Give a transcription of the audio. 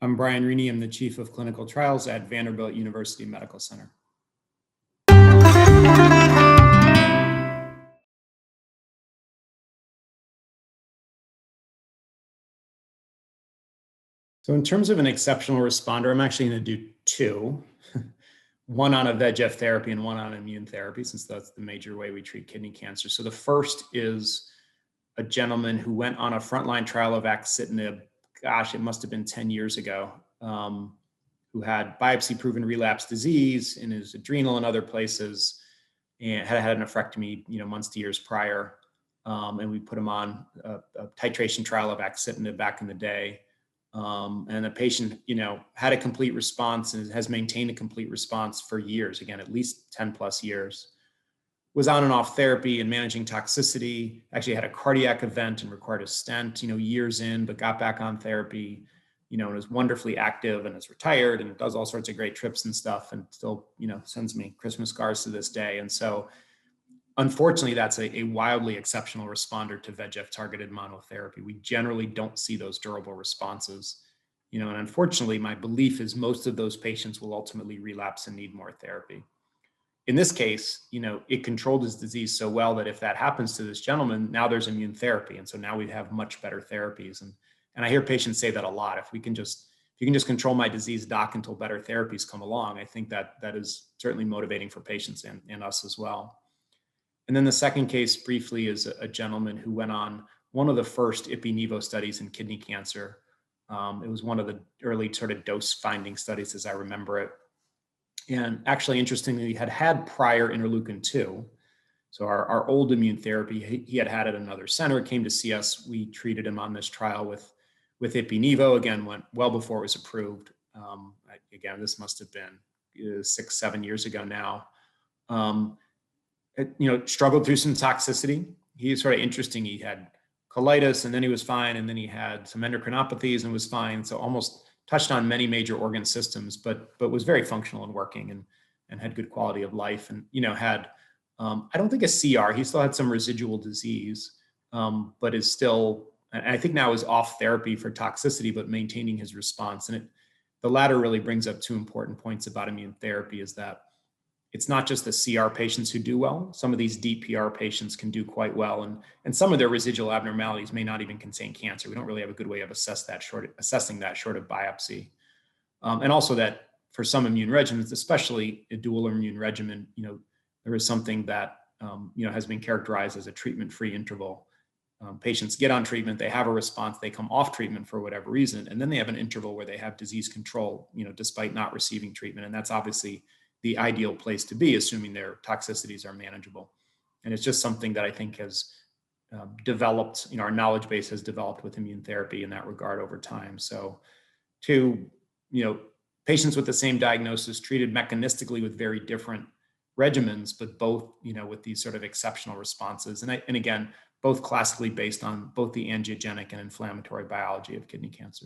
I'm Brian Rini. I'm the Chief of Clinical Trials at Vanderbilt University Medical Center. So in terms of an exceptional responder, I'm actually going to do two, one on a VEGF therapy and one on immune therapy, since that's the major way we treat kidney cancer. So the first is a gentleman who went on a frontline trial of axitinib, gosh, it must have been 10 years ago, who had biopsy-proven relapse disease in his adrenal and other places, and had had a nephrectomy, months to years prior. And we put him on a titration trial of axitinib back in the day. And the patient, had a complete response and has maintained a complete response for years, again, at least 10 plus years. Was on and off therapy and managing toxicity, actually had a cardiac event and required a stent, years in, but got back on therapy, and is wonderfully active and is retired and does all sorts of great trips and stuff, and still, sends me Christmas cards to this day. And so unfortunately, that's a wildly exceptional responder to VEGF targeted monotherapy. We generally don't see those durable responses, and unfortunately, my belief is most of those patients will ultimately relapse and need more therapy. In this case, it controlled his disease so well that if that happens to this gentleman, now there's immune therapy. And so now we have much better therapies. And I hear patients say that a lot. If you can just control my disease, doc, until better therapies come along, I think that is certainly motivating for patients and us as well. And then the second case briefly is a gentleman who went on one of the first Ipi-Nivo studies in kidney cancer. It was one of the early sort of dose finding studies as I remember it. And actually, interestingly, he had prior interleukin-2. So our old immune therapy, he had at another center, came to see us. We treated him on this trial with Ipi-Nivo, again, went well before it was approved. Again, this must have been 6-7 years ago now. Struggled through some toxicity. He was sort of interesting. He had colitis and then he was fine. And then he had some endocrinopathies and was fine. So almost touched on many major organ systems, but was very functional and working and had good quality of life. And, had, I don't think a CR, he still had some residual disease, but is still, and I think now is off therapy for toxicity, but maintaining his response. And the latter really brings up two important points about immune therapy is that it's not just the CR patients who do well. Some of these DPR patients can do quite well. And some of their residual abnormalities may not even contain cancer. We don't really have a good way of assessing that short of biopsy. And also that for some immune regimens, especially a dual immune regimen, there is something that, has been characterized as a treatment-free interval. Patients get on treatment, they have a response, they come off treatment for whatever reason, and then they have an interval where they have disease control, despite not receiving treatment. And that's obviously the ideal place to be, assuming their toxicities are manageable. And it's just something that I think has developed, our knowledge base has developed with immune therapy in that regard over time. So to, patients with the same diagnosis treated mechanistically with very different regimens, but both, with these sort of exceptional responses. And again, both classically based on both the angiogenic and inflammatory biology of kidney cancer.